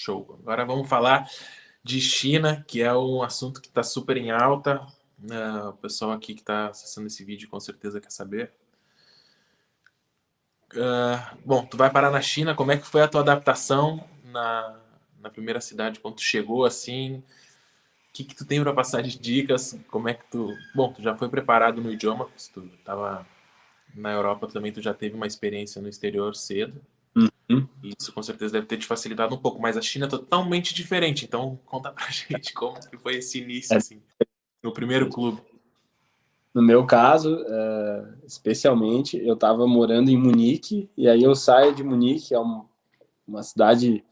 Show. Agora vamos falar de China, que é um assunto que está super em alta. O pessoal aqui que está acessando esse vídeo com certeza quer saber. Bom, tu vai parar na China, como é que foi a tua adaptação na primeira cidade, quando tu chegou, assim? O que tu tem para passar de dicas? Como é que tu... Bom, tu já foi preparado no idioma, se tu estava na Europa também, tu já teve uma experiência no exterior cedo. Uhum. E isso com certeza deve ter te facilitado um pouco, mas a China é totalmente diferente, então conta pra gente como que foi esse início, assim, no primeiro clube. No meu caso, especialmente, eu estava morando em Munique, e aí eu saio de Munique, que é uma cidade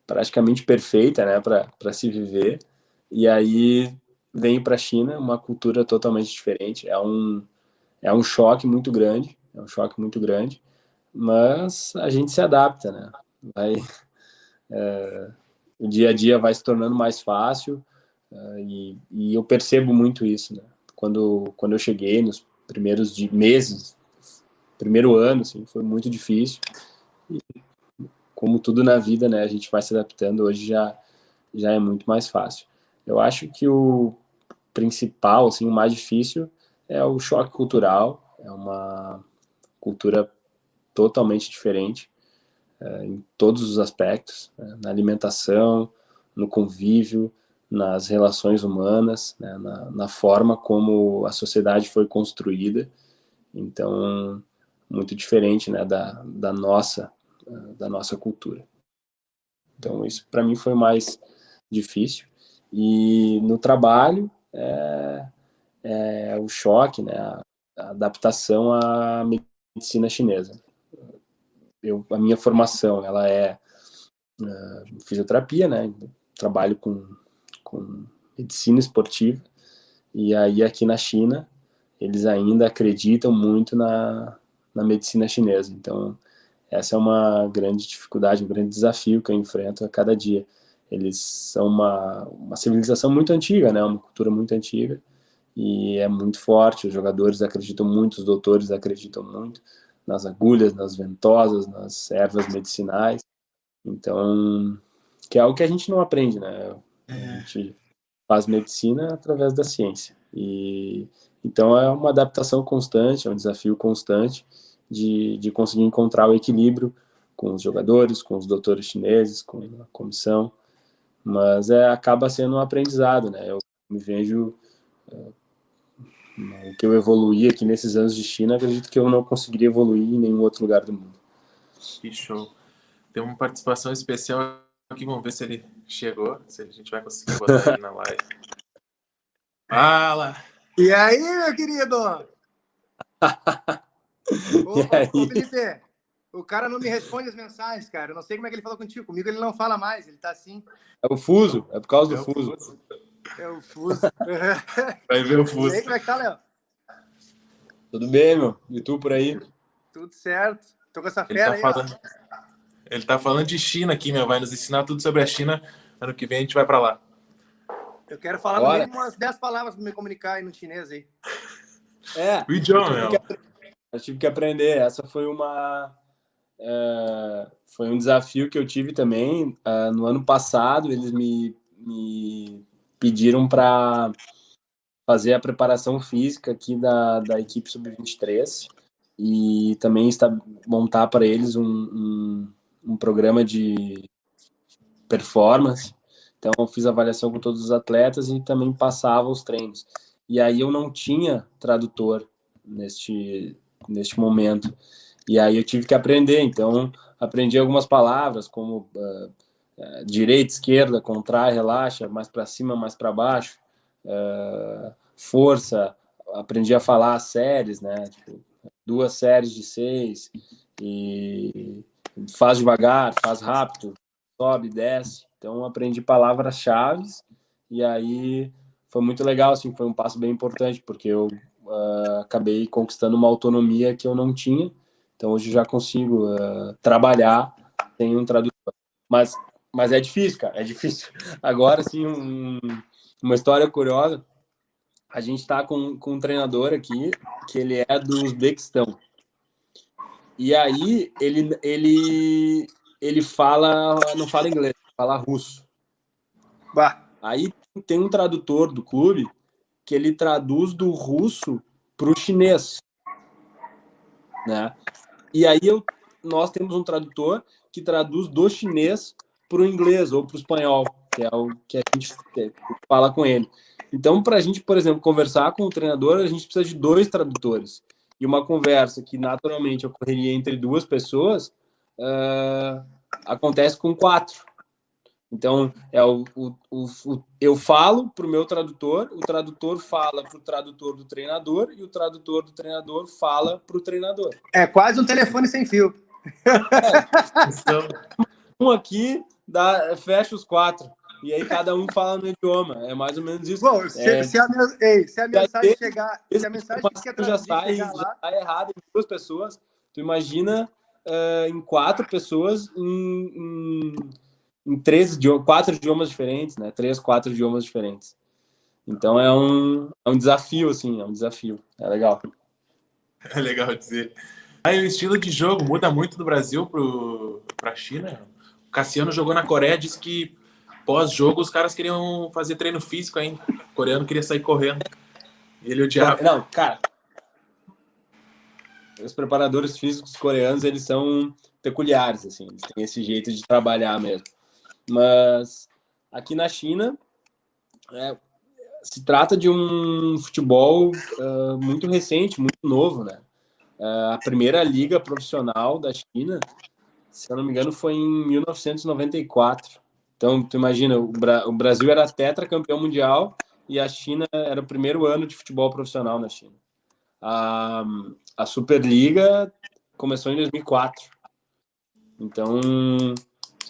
praticamente perfeita, né, para se viver, e aí venho para a China, uma cultura totalmente diferente. É um choque muito grande, mas a gente se adapta, né? O dia a dia vai se tornando mais fácil, e eu percebo muito isso, né? Quando eu cheguei nos primeiros meses, primeiro ano, assim, foi muito difícil. E, como tudo na vida, né, a gente vai se adaptando. Hoje já é muito mais fácil. Eu acho que o principal, assim, o mais difícil é o choque cultural. É uma cultura totalmente diferente, em todos os aspectos, né? Na alimentação, no convívio, nas relações humanas, né? Na forma como a sociedade foi construída. Então, muito diferente, né, da nossa cultura. Então, isso para mim foi mais difícil. E no trabalho, é o choque, né, a adaptação à medicina chinesa. A minha formação, ela é fisioterapia, né, trabalho com medicina esportiva, e aí aqui na China, eles ainda acreditam muito na medicina chinesa. Então, essa é uma grande dificuldade, um grande desafio que eu enfrento a cada dia. Eles são uma civilização muito antiga, né? Uma cultura muito antiga, e é muito forte. Os jogadores acreditam muito, os doutores acreditam muito nas agulhas, nas ventosas, nas ervas medicinais. Então, que é algo que a gente não aprende, né? A gente faz medicina através da ciência. E então é uma adaptação constante, é um desafio constante de conseguir encontrar o equilíbrio com os jogadores, com os doutores chineses, com a comissão, mas acaba sendo um aprendizado, né? Eu me vejo o que eu evoluí aqui nesses anos de China, acredito que eu não conseguiria evoluir em nenhum outro lugar do mundo. Que show. Tem uma participação especial aqui, vamos ver se ele chegou, se a gente vai conseguir botar ele na live. Fala! E aí, meu querido? Ô, Felipe, o cara não me responde as mensagens, cara. Eu não sei como é que ele falou contigo. Comigo ele não fala mais, ele tá assim. É o fuso, é por causa do fuso. É o fuso. Vai ver o fuso. E aí, como é que tá, Léo? Tudo bem, meu? E tu por aí? Tudo certo. Tô com essa fera aí, ó. Ele tá falando de China aqui, meu. Vai nos ensinar tudo sobre a China. Ano que vem a gente vai pra lá. Eu quero falar no mínimo umas 10 palavras pra me comunicar aí no chinês aí. O idioma, meu. Eu tive que aprender. Essa foi foi um desafio que eu tive também. No ano passado, eles me pediram para fazer a preparação física aqui da equipe sub-23 e também montar para eles um programa de performance. Então, eu fiz avaliação com todos os atletas e também passava os treinos. E aí eu não tinha tradutor neste momento. E aí eu tive que aprender. Então, aprendi algumas palavras como direita, esquerda, contrai, relaxa, mais para cima, mais para baixo, força. Aprendi a falar as séries, né? Tipo, 2 séries de 6 e faz devagar, faz rápido, sobe, desce. Então, aprendi palavras-chave e aí foi muito legal, assim, foi um passo bem importante, porque eu acabei conquistando uma autonomia que eu não tinha. Então, hoje já consigo trabalhar sem um tradutor. Mas é difícil, cara, é difícil. Agora, assim, uma história curiosa. A gente está com um treinador aqui, que ele é do Uzbequistão. E aí, ele não fala inglês, fala russo. Bah. Aí tem um tradutor do clube que ele traduz do russo para o chinês, né? E aí nós temos um tradutor que traduz do chinês para o inglês ou para o espanhol, que é o que a gente fala com ele. Então, para a gente, por exemplo, conversar com o treinador, a gente precisa de 2 tradutores. E uma conversa que naturalmente ocorreria entre 2 pessoas acontece com 4. Então, eu falo para o meu tradutor, o tradutor fala para o tradutor do treinador e o tradutor do treinador fala para o treinador. É quase um telefone sem fio. Um aqui fecha os 4. E aí cada um fala no idioma. É mais ou menos isso. Bom, se a mensagem chegar... Se a mensagem que quer já traduzir chegar lá... já sai errado em 2 pessoas. Tu imagina em 4 pessoas em 4 idiomas diferentes, né? 3, 4 idiomas diferentes. Então é um desafio, assim, é um desafio. É legal. É legal dizer. Aí o estilo de jogo muda muito do Brasil para a China. O Cassiano jogou na Coreia, disse que pós-jogo os caras queriam fazer treino físico ainda. O coreano queria sair correndo. E ele odiava. Não, cara, os preparadores físicos coreanos, eles são peculiares, assim, eles têm esse jeito de trabalhar mesmo. Mas aqui na China se trata de um futebol muito recente, muito novo, né? A primeira liga profissional da China, se eu não me engano, foi em 1994. Então, tu imagina, o Brasil era tetracampeão mundial e a China era o primeiro ano de futebol profissional na China. A Superliga começou em 2004. Então,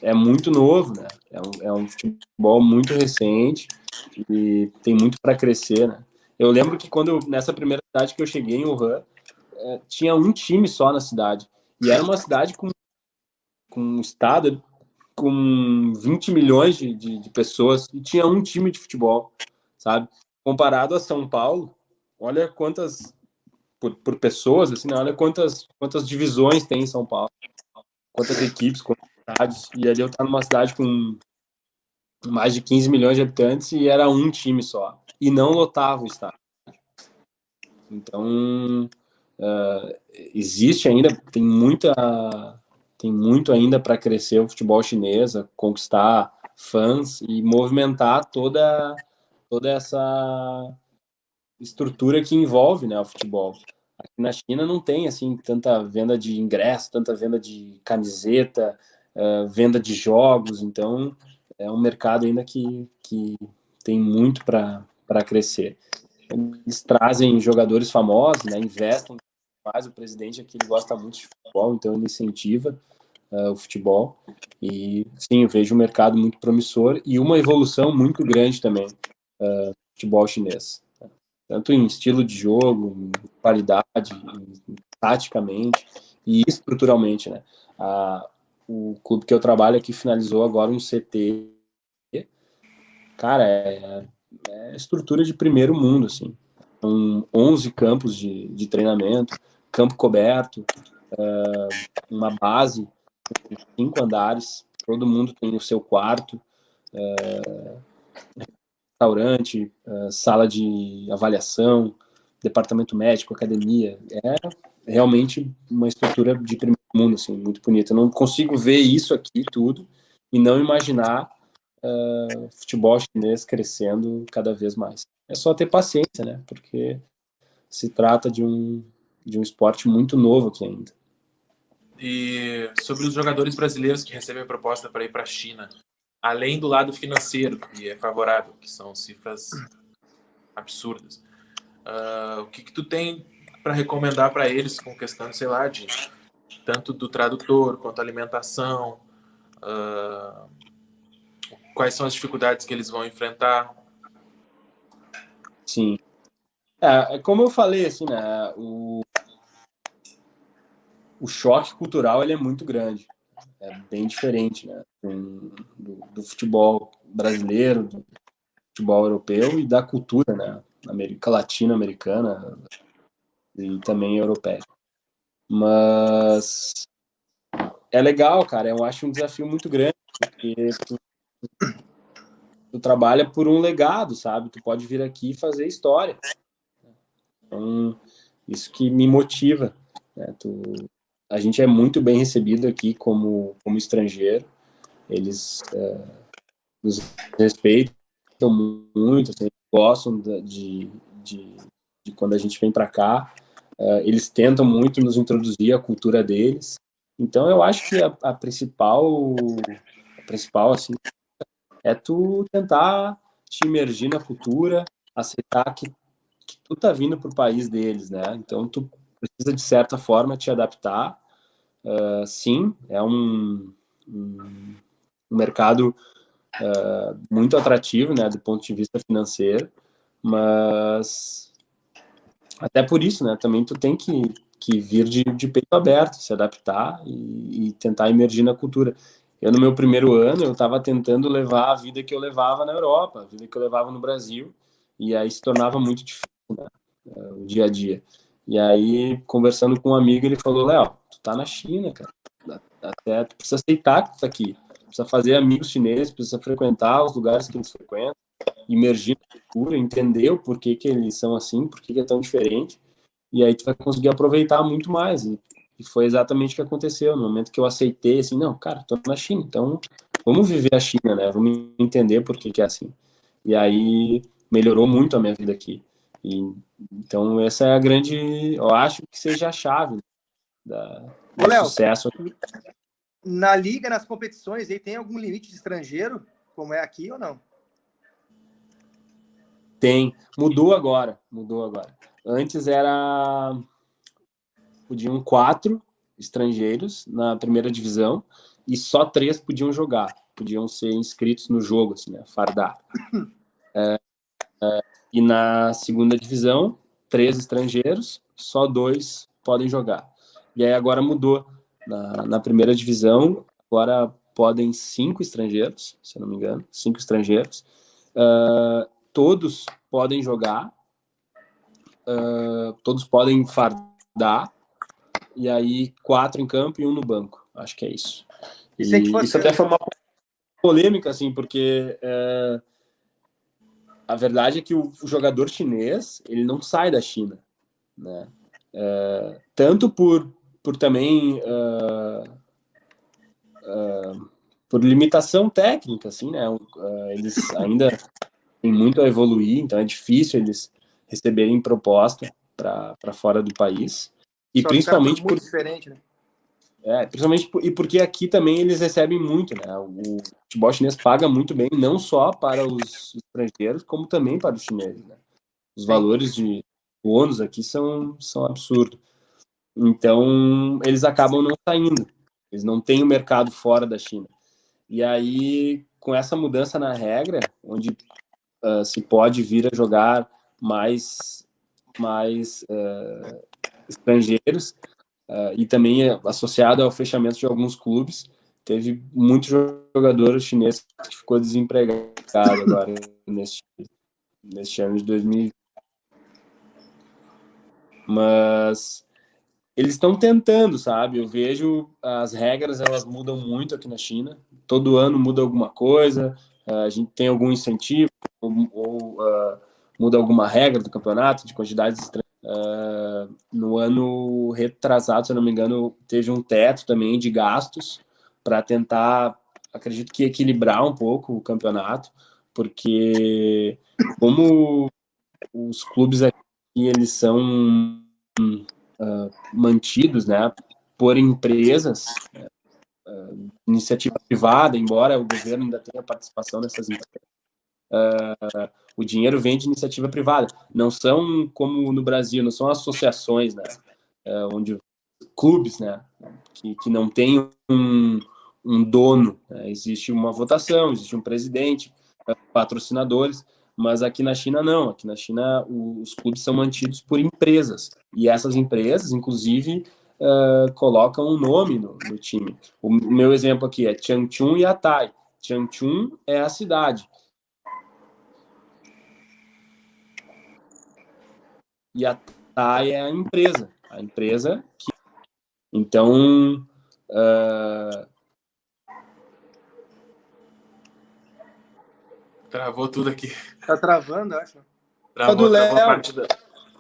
é muito novo, né? É um futebol muito recente e tem muito para crescer, né? Eu lembro que nessa primeira cidade que eu cheguei, em Wuhan, tinha um time só na cidade. E era uma cidade com um estado com 20 milhões de pessoas e tinha um time de futebol, sabe? Comparado a São Paulo, olha quantas, por pessoas, assim, né? Olha quantas divisões tem em São Paulo, quantas equipes, quantos estádios. E ali eu estava numa cidade com mais de 15 milhões de habitantes e era um time só. E não lotava o estádio. Então, existe ainda, tem muito ainda para crescer o futebol chinês, conquistar fãs e movimentar toda essa estrutura que envolve, né, o futebol. Aqui na China não tem assim tanta venda de ingresso, tanta venda de camiseta, venda de jogos, então é um mercado ainda que tem muito para crescer. Eles trazem jogadores famosos, né, investem mais. O presidente aqui ele gosta muito de futebol, então ele incentiva o futebol. E sim, eu vejo um mercado muito promissor e uma evolução muito grande também do futebol chinês. Tanto em estilo de jogo, em qualidade, taticamente e estruturalmente, né? O clube que eu trabalho aqui finalizou agora um CT. Cara, estrutura de primeiro mundo, assim. São 11 campos de treinamento, campo coberto, uma base, 5 andares, todo mundo tem o seu quarto, restaurante, sala de avaliação, departamento médico, academia. É realmente uma estrutura de primeiro mundo, assim, muito bonita. Eu não consigo ver isso aqui tudo e não imaginar futebol chinês crescendo cada vez mais. É só ter paciência, né? Porque se trata de um esporte muito novo aqui ainda. E sobre os jogadores brasileiros que recebem proposta para ir para a China, além do lado financeiro, que é favorável, que são cifras absurdas, o que tu tem para recomendar para eles com questão, sei lá, de tanto do tradutor quanto alimentação, quais são as dificuldades que eles vão enfrentar? Sim. Como eu falei, assim, né, o choque cultural ele é muito grande. É bem diferente, né, do futebol brasileiro, do futebol europeu e da cultura, né, latino-americana e também europeia. Mas é legal, cara. Eu acho um desafio muito grande, porque tu trabalha por um legado, sabe? Tu pode vir aqui e fazer história. Então, isso que me motiva, né? A gente é muito bem recebido aqui como estrangeiro. Eles nos respeitam muito, assim, gostam de quando a gente vem para cá. Eles tentam muito nos introduzir a cultura deles. Então, eu acho que a principal assim, é tu tentar te imergir na cultura, aceitar que tu tá vindo pro país deles, né? Então, tu precisa, de certa forma, te adaptar. Sim, é um mercado muito atrativo, né, do ponto de vista financeiro, mas até por isso, né, também tu tem que vir de peito aberto, se adaptar e tentar emergir na cultura. Eu, no meu primeiro ano, eu estava tentando levar a vida que eu levava na Europa, a vida que eu levava no Brasil, e aí se tornava muito difícil, né, o dia a dia. E aí, conversando com um amigo, ele falou, Léo, tu tá na China, cara, até tu precisa aceitar que tu tá aqui, precisa fazer amigos chineses, precisa frequentar os lugares que eles frequentam, imergir na cultura, entender o porquê que eles são assim, porquê que é tão diferente, e aí tu vai conseguir aproveitar muito mais. E foi exatamente o que aconteceu. No momento que eu aceitei, assim, não, cara, tô na China, então vamos viver a China, né? Vamos entender por que que é assim. E aí melhorou muito a minha vida aqui. E, então essa é a grande, eu acho que seja a chave Ô, do Léo, sucesso. na liga, nas competições, aí tem algum limite de estrangeiro, como é aqui ou não? Tem, mudou agora. Antes podiam 4 estrangeiros na primeira divisão e só 3 podiam jogar, podiam ser inscritos no jogo, assim, né, fardar. E na segunda divisão, 3 estrangeiros, só 2 podem jogar. E aí agora mudou. Na primeira divisão, agora podem 5 estrangeiros, se eu não me engano, 5 estrangeiros. Todos podem jogar, todos podem fardar, e aí 4 em campo e 1 no banco. Acho que é isso. E se a gente Isso fosse... até foi uma polêmica, assim, porque a verdade é que o jogador chinês, ele não sai da China, né? Tanto por também por limitação técnica, assim, né? Eles ainda têm muito a evoluir, então é difícil eles receberem proposta para fora do país. E Só que os caras são principalmente muito diferentes, né? e porque aqui também eles recebem muito, né? O futebol chinês paga muito bem, não só para os estrangeiros, como também para os chineses, né? Os Sim. valores de ônus aqui são absurdos. Então, eles acabam não saindo. Eles não têm o mercado fora da China. E aí, com essa mudança na regra, onde se pode vir a jogar mais estrangeiros, e também associado ao fechamento de alguns clubes, teve muitos jogadores chineses que ficou desempregado agora neste ano de 2020. Mas eles estão tentando, sabe? Eu vejo as regras, elas mudam muito aqui na China. Todo ano muda alguma coisa, a gente tem algum incentivo, ou muda alguma regra do campeonato, de quantidades estranhas. No ano retrasado, se eu não me engano, teve um teto também de gastos para tentar, acredito que equilibrar um pouco o campeonato, porque como os clubes aqui, eles são mantidos, né, por empresas, iniciativa privada, embora o governo ainda tenha participação nessas empresas. O dinheiro vem de iniciativa privada. Não são como no Brasil, não são associações, né, onde clubes, né, que não tem um dono, né, existe uma votação, existe um presidente, patrocinadores, mas aqui na China não. Aqui na China os clubes são mantidos por empresas e essas empresas, inclusive, colocam um nome no time. O meu exemplo aqui é Changchun e Atai. Changchun é a cidade e Atai é a empresa. A empresa que... Então, Travou tudo aqui. Tá travando, eu acho. Travou do a Léo. parte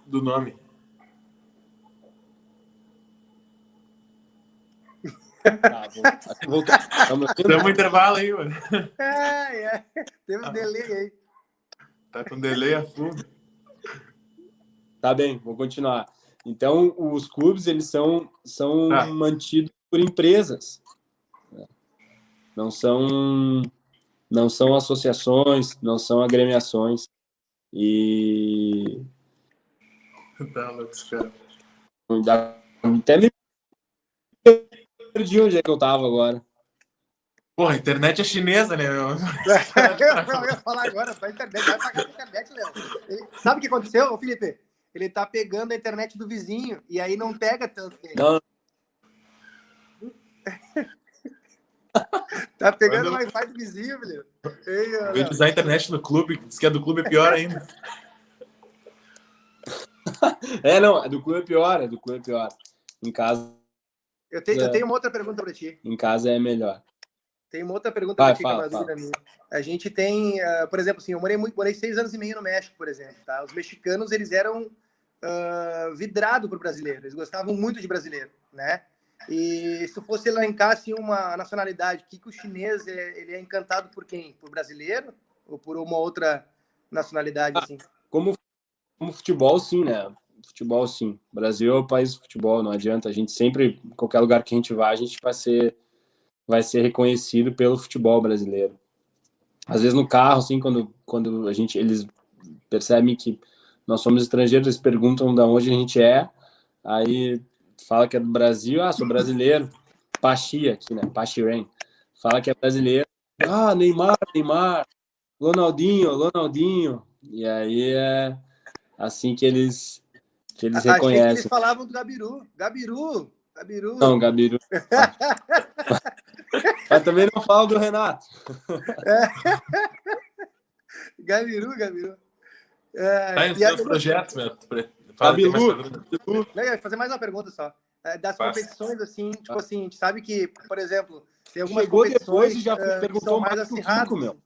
do nome. Tá, voltou. Tá me ouvindo? Deu um intervalo aí, mano. Teve um delay aí. Tá com delay a fundo. Tá bem, vou continuar. Então, os clubes, eles são Tá. mantidos por empresas. Né? Não são associações, não são agremiações. E Tá louco, cara. até me perdi onde é que eu tava agora. Porra, a internet é chinesa, né, meu? Eu ia falar agora, pra internet, vai pagar a internet, Léo. Sabe o que aconteceu, Felipe? Ele tá pegando a internet do vizinho e aí não pega tanto. Não, Tá pegando o Wi-Fi do vizinho, Felipe. Em vez de usar a internet no clube, diz que é do clube é pior ainda. não, é do clube é pior, Em casa, Eu tenho uma outra pergunta pra ti. em casa é melhor. Tem uma outra pergunta Vai, pra ti, que é uma dúvida minha. A gente tem, por exemplo, assim, eu morei 6 anos e meio no México, por exemplo, tá? Os mexicanos, eles eram vidrados pro brasileiro, eles gostavam muito de brasileiro, né? E se fosse elencar assim, uma nacionalidade, que o chinês ele é encantado por quem? Por brasileiro ou por uma outra nacionalidade, assim? Como futebol, sim, né? Futebol, sim. O Brasil é o país do futebol, não adianta. A gente sempre, em qualquer lugar que a gente vá, a gente vai ser reconhecido pelo futebol brasileiro. Às vezes no carro, assim, quando eles percebem que nós somos estrangeiros, eles perguntam de onde a gente é, aí fala que é do Brasil, sou brasileiro. Pachi aqui, né? Pachiren. Fala que é brasileiro. Neymar, Ronaldinho. E aí é assim que eles Achei que reconhecem. eles falavam do Gabiru. Não, Gabiru. Mas também não falam do Renato. Gabiru. Tá aí os teus projetos, meu. Gabiru. Eu ia fazer mais uma pergunta só. Das competições, assim, tipo assim, a gente sabe que, por exemplo, tem algumas chegou competições depois e já que perguntou são mais mais pro acirradas. Kiko, meu.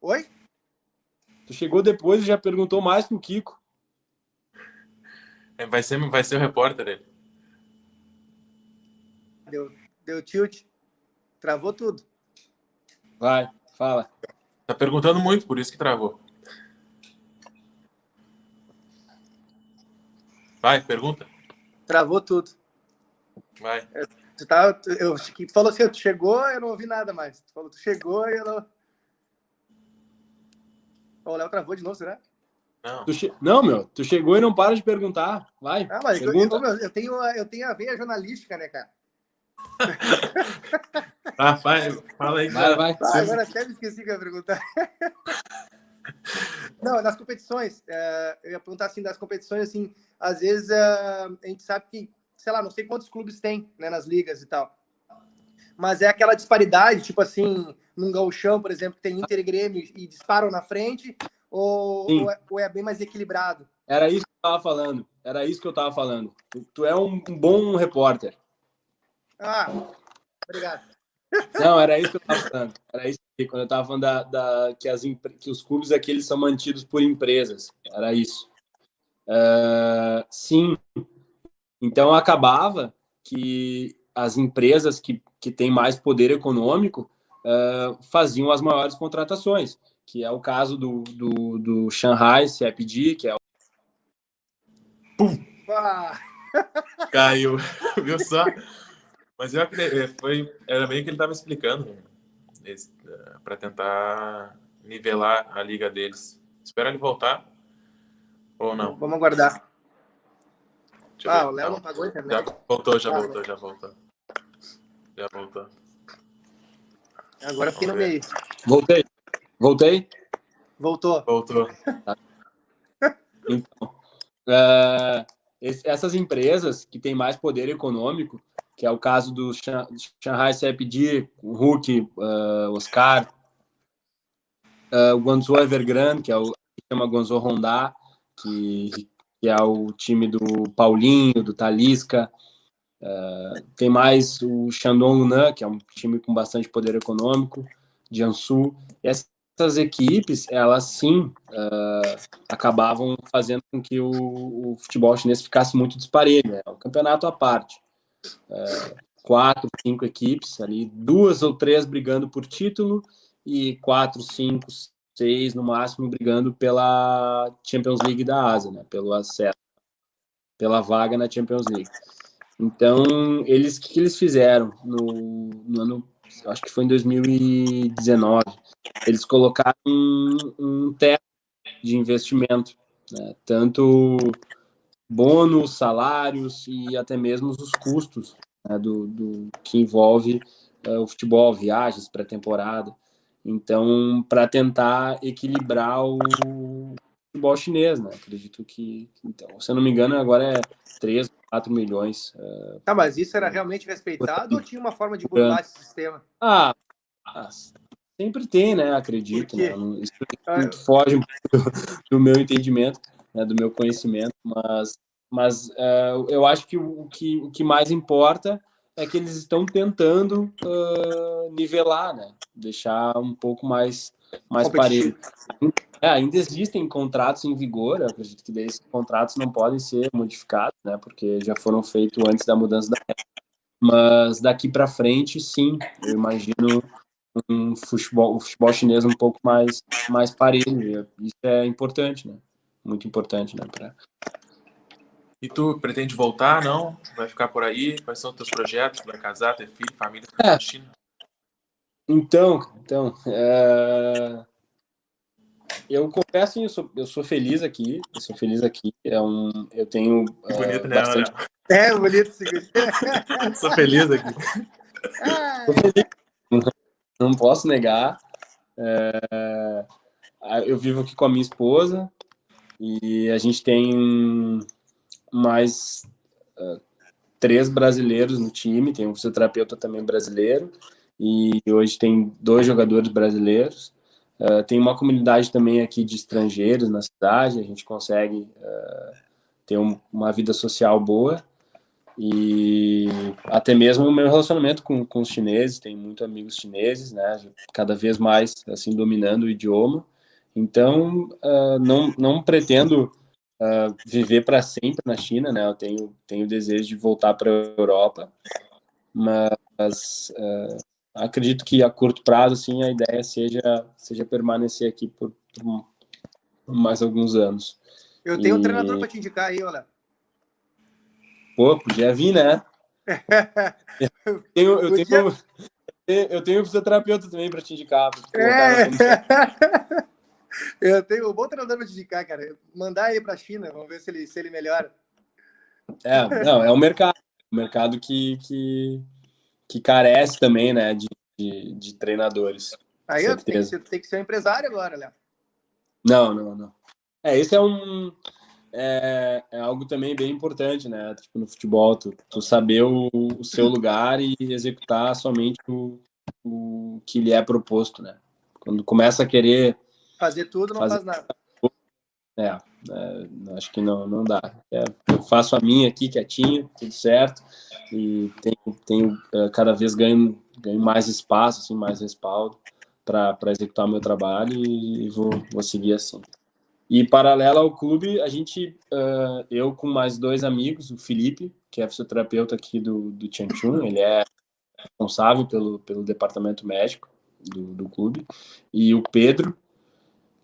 Oi? Tu chegou depois e já perguntou mais pro Kiko. Vai ser o repórter ele. Deu tilt. Travou tudo. Vai, fala. Tá perguntando muito, por isso que travou. Vai, pergunta. Travou tudo. Vai. Eu falou assim, tu chegou, eu não ouvi nada mais. Tu falou, tu chegou e eu não... O Léo travou de novo, será? Não. Não, meu, tu chegou e não para de perguntar. Vai, Mas pergunta. eu tenho a veia jornalística, né, cara? Fala aí. Vai. Agora até me esqueci que eu ia perguntar. Não, nas competições, eu ia perguntar assim, das competições, assim, às vezes a gente sabe que, sei lá, não sei quantos clubes tem, né, nas ligas e tal. Mas é aquela disparidade, tipo assim, num gauchão, por exemplo, que tem Inter e Grêmio e disparam na frente, ou é bem mais equilibrado? Era isso que eu tava falando. Tu é um bom repórter. Obrigado. Não, era isso que eu tava falando. Era isso que quando eu tava falando que os clubes aqui eles são mantidos por empresas. Era isso. Sim. Então acabava que as empresas que têm mais poder econômico faziam as maiores contratações, que é o caso do Shanghai CFD, que é o... Pum! Caiu. Viu só? Mas eu acredito, era meio que ele estava explicando para tentar nivelar a liga deles. Espera ele voltar ou não? Vamos aguardar. O Léo não pagou a internet? Já voltou. Agora fiquei no meio. Voltei? Voltou. Então, essas empresas que têm mais poder econômico, que é o caso do Shanghai CFD, o Hulk, Oscar, o Guangzhou Evergrande, que é o que chama Guangzhou Honda, que é o time do Paulinho, do Talisca. Tem mais o Shandong Luneng, que é um time com bastante poder econômico, Jiangsu. essas equipes, elas sim acabavam fazendo com que o futebol chinês ficasse muito disparelho, né? É um campeonato à parte. 4, 5 equipes ali, 2 ou 3 brigando por título e 4, 5, 6 no máximo brigando pela Champions League da Ásia, né? Pelo acesso, pela vaga na Champions League. Então, o que eles fizeram no ano, acho que foi em 2019, eles colocaram um teto de investimento, né? Tanto bônus, salários e até mesmo os custos, né, do que envolve o futebol, viagens, pré-temporada. Então, para tentar equilibrar o futebol chinês, né? Acredito que, então, se eu não me engano, agora é 3, 4 milhões. Tá, mas isso era realmente respeitado ou tinha uma forma de por ano. burlar esse sistema? Ah, sempre tem, né? Acredito, né? Por quê? Isso foge do meu entendimento, né? Do meu conhecimento, mas eu acho que o que mais importa é que eles estão tentando nivelar, né? Deixar um pouco mais parelho. Ainda existem contratos em vigor, eu acredito que esses contratos não podem ser modificados, né? Porque já foram feitos antes da mudança da regra. Mas daqui para frente, sim, eu imagino o futebol chinês um pouco mais parelho. Isso é importante, né? Muito importante, né? E tu pretende voltar, não? Vai ficar por aí? Quais são os teus projetos? Tu vai casar, ter filho, família na China? Então, eu confesso, eu sou feliz aqui. Eu sou feliz aqui. Eu tenho Que bonito, né? bastante. É, bonito esse Sou feliz aqui. Não posso negar. Eu vivo aqui com a minha esposa e a gente tem mais 3 brasileiros no time. Tem um fisioterapeuta também brasileiro e hoje tem 2 jogadores brasileiros. Tem uma comunidade também aqui de estrangeiros na cidade. A gente consegue ter uma vida social boa. E até mesmo o meu relacionamento com os chineses, tem muitos amigos chineses, né? Cada vez mais assim dominando o idioma. Então, não pretendo viver para sempre na China, né? Eu tenho desejo de voltar para a Europa, mas acredito que a curto prazo, assim, a ideia seja permanecer aqui por mais alguns anos. Eu tenho um treinador para te indicar aí, olha. Pô, podia vir, né? Eu tenho um fisioterapeuta também para te indicar. Eu tenho um bom treinador para te indicar, cara. Mandar ele para a China, vamos ver se ele melhora. Não, é um mercado que carece também, né, de treinadores. Aí certeza. tem que ser um empresário agora, Léo. Não. Esse é algo também bem importante, né? Tipo, no futebol, tu saber o seu lugar e executar somente o que lhe é proposto, né? Quando começa a querer fazer tudo, não faz nada. Acho que não dá. Eu faço a minha aqui quietinho, tudo certo, e tenho cada vez ganho mais espaço, assim, mais respaldo para executar o meu trabalho e vou seguir assim. E paralelo ao clube, eu com mais 2 amigos, o Felipe, que é fisioterapeuta aqui do Changchun, ele é responsável pelo departamento médico do clube, e o Pedro,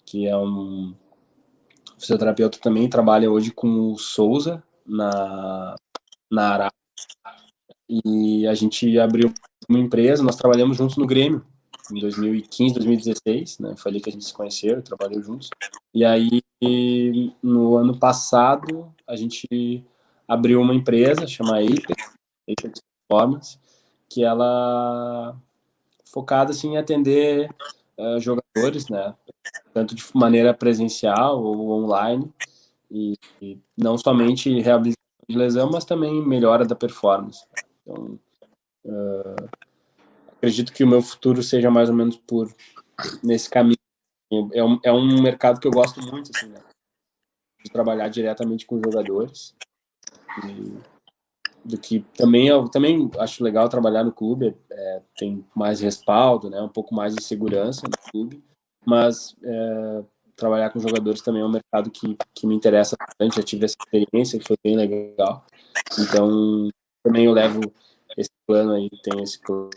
que é um fisioterapeuta também, trabalha hoje com o Souza na Arábia, e a gente abriu uma empresa, nós trabalhamos juntos no Grêmio, em 2015, 2016, né? Foi ali que a gente se conheceu, trabalhou juntos. E aí, no ano passado, a gente abriu uma empresa, chama Apex Performance, que ela focada assim, em atender jogadores, né? Tanto de maneira presencial ou online, e não somente reabilitação de lesão, mas também melhora da performance. Então, acredito que o meu futuro seja mais ou menos nesse caminho. É um mercado que eu gosto muito, assim, né? De trabalhar diretamente com jogadores. Do que também eu também acho legal trabalhar no clube, tem mais respaldo, né? Um pouco mais de segurança no clube, mas trabalhar com jogadores também é um mercado que me interessa bastante. Já tive essa experiência, que foi bem legal. Então, também eu levo esse plano aí, tenho esse plano.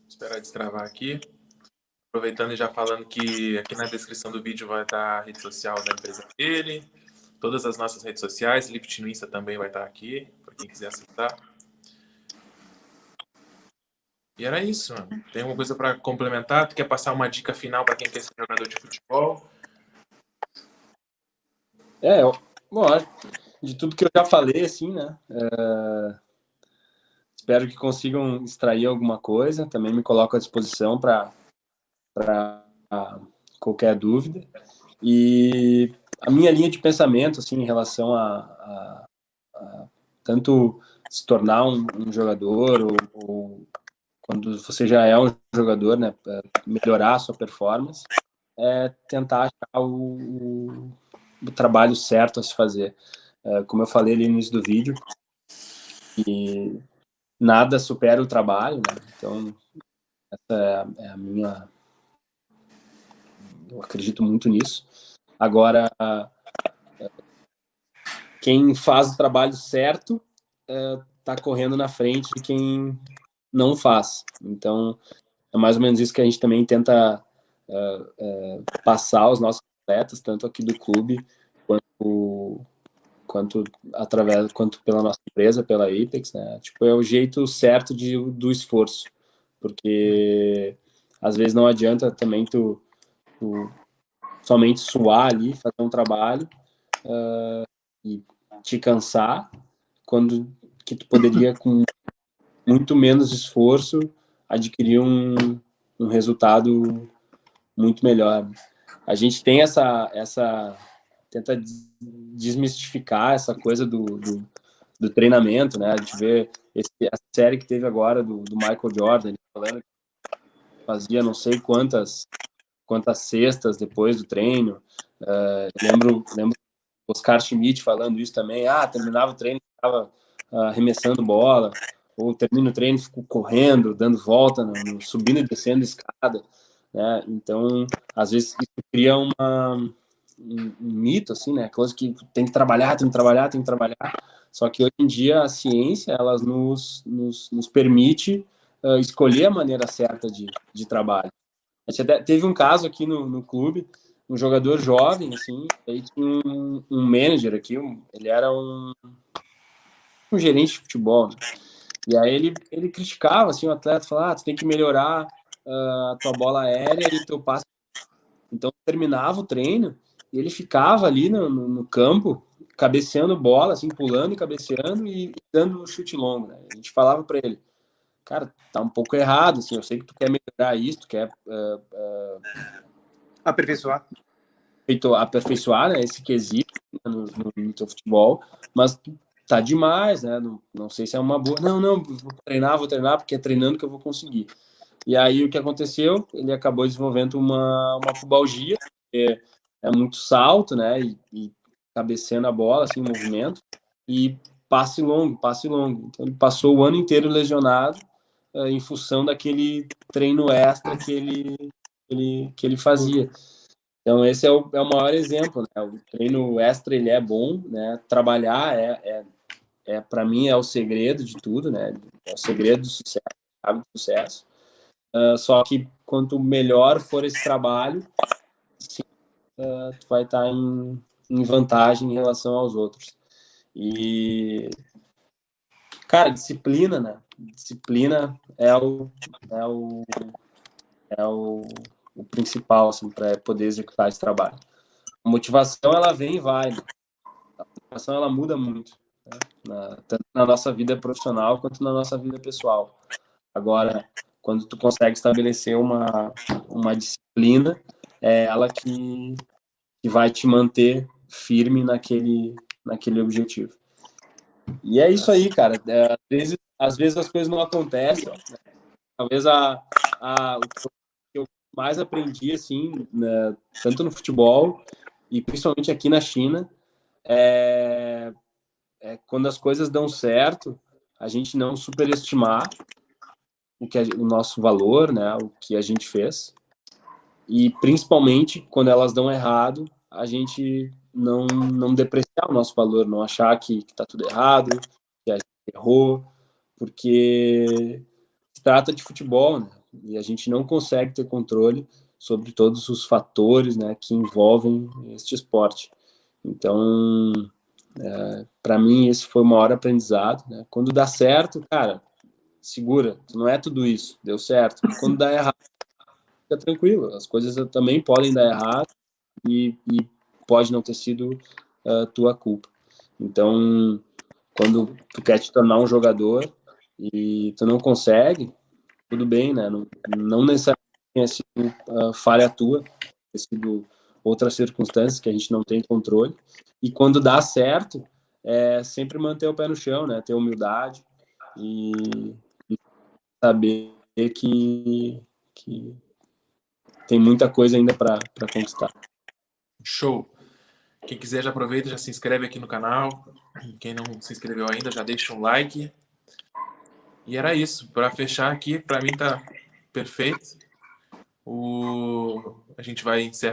Esperar destravar aqui. Aproveitando e já falando que aqui na descrição do vídeo vai estar a rede social da empresa dele, todas as nossas redes sociais, Lift no Insta também vai estar aqui, para quem quiser acessar. E era isso, mano. Tem alguma coisa para complementar? Tu quer passar uma dica final para quem quer ser jogador de futebol? Bom, de tudo que eu já falei, assim, né? Espero que consigam extrair alguma coisa. Também me coloco à disposição para qualquer dúvida. E a minha linha de pensamento, assim, em relação a tanto se tornar um jogador ou quando você já é um jogador, né, melhorar a sua performance, é tentar achar o trabalho certo a se fazer. Como eu falei ali no início do vídeo, e nada supera o trabalho, né? Então, essa é a minha... Eu acredito muito nisso. Agora, quem faz o trabalho certo está correndo na frente de quem não faz. Então, é mais ou menos isso que a gente também tenta passar aos nossos atletas, tanto aqui do clube, quanto pela nossa empresa, pela Apex, né? Tipo, é o jeito certo do esforço, porque às vezes não adianta também tu somente suar ali, fazer um trabalho e te cansar, quando que tu poderia, com muito menos esforço, adquirir um resultado muito melhor. A gente tem tenta desmistificar essa coisa do treinamento, né? A gente vê a série que teve agora do Michael Jordan, falando que fazia não sei quantas cestas depois do treino. Lembro Oscar Schmidt falando isso também. Terminava o treino, estava arremessando bola, ou termina o treino, fico correndo, dando volta, subindo e descendo escada, né? Então, às vezes isso cria um mito, assim, né? Coisa que tem que trabalhar, tem que trabalhar, tem que trabalhar. Só que hoje em dia a ciência, ela nos permite escolher a maneira certa de trabalho. A gente até teve um caso aqui no clube, um jogador jovem, assim, aí tinha um manager aqui, ele era um gerente de futebol, né? E aí ele criticava, assim, o atleta, falava, tu tem que melhorar a tua bola aérea e o teu passe. Então, terminava o treino e ele ficava ali no campo, cabeceando bola, assim, pulando e cabeceando e dando um chute longo, né? A gente falava para ele, cara, tá um pouco errado, assim, eu sei que tu quer melhorar isso, tu quer aperfeiçoar, né, esse quesito no teu futebol, mas tá demais, né? Não sei se é uma boa. Não, vou treinar, porque é treinando que eu vou conseguir. E aí o que aconteceu? Ele acabou desenvolvendo uma pubalgia, que é muito salto, né? E cabeceando a bola, assim, em movimento, e passe longo. Então ele passou o ano inteiro lesionado em função daquele treino extra que ele fazia. Então, esse é o maior exemplo, né? O treino extra, ele é bom, né? Trabalhar para mim, é o segredo de tudo, né? É o segredo do sucesso, do sucesso. Só que quanto melhor for esse trabalho, sim, tu vai estar em vantagem em relação aos outros. E, cara, disciplina, né? Disciplina é o principal, assim, para poder executar esse trabalho. A motivação, ela vem e vai, né? A motivação, ela muda muito, né? Tanto na nossa vida profissional quanto na nossa vida pessoal. Agora, quando tu consegue estabelecer uma disciplina, é ela que vai te manter firme naquele objetivo. E é isso aí, cara. Às vezes as coisas não acontecem, né? Talvez o que eu mais aprendi, assim, né, tanto no futebol e principalmente aqui na China, é quando as coisas dão certo, a gente não superestimar o nosso valor, né, o que a gente fez, e principalmente quando elas dão errado, a gente não depreciar o nosso valor, não achar que tá tudo errado, que a gente errou, porque se trata de futebol, né, e a gente não consegue ter controle sobre todos os fatores, né, que envolvem este esporte. Então, para mim, esse foi o maior aprendizado, né? Quando dá certo, cara, segura, não é tudo isso, deu certo. Quando dá errado, fica tranquilo, as coisas também podem dar errado e pode não ter sido tua culpa. Então, quando tu quer te tornar um jogador e tu não consegue, tudo bem, né? Não necessariamente tenha sido falha tua, ter sido outras circunstâncias que a gente não tem controle. E quando dá certo, é sempre manter o pé no chão, né? Ter humildade e saber que tem muita coisa ainda para conquistar. Show! Quem quiser já aproveita, já se inscreve aqui no canal. Quem não se inscreveu ainda, já deixa um like. E era isso. Para fechar aqui, para mim tá perfeito. A gente vai encerrar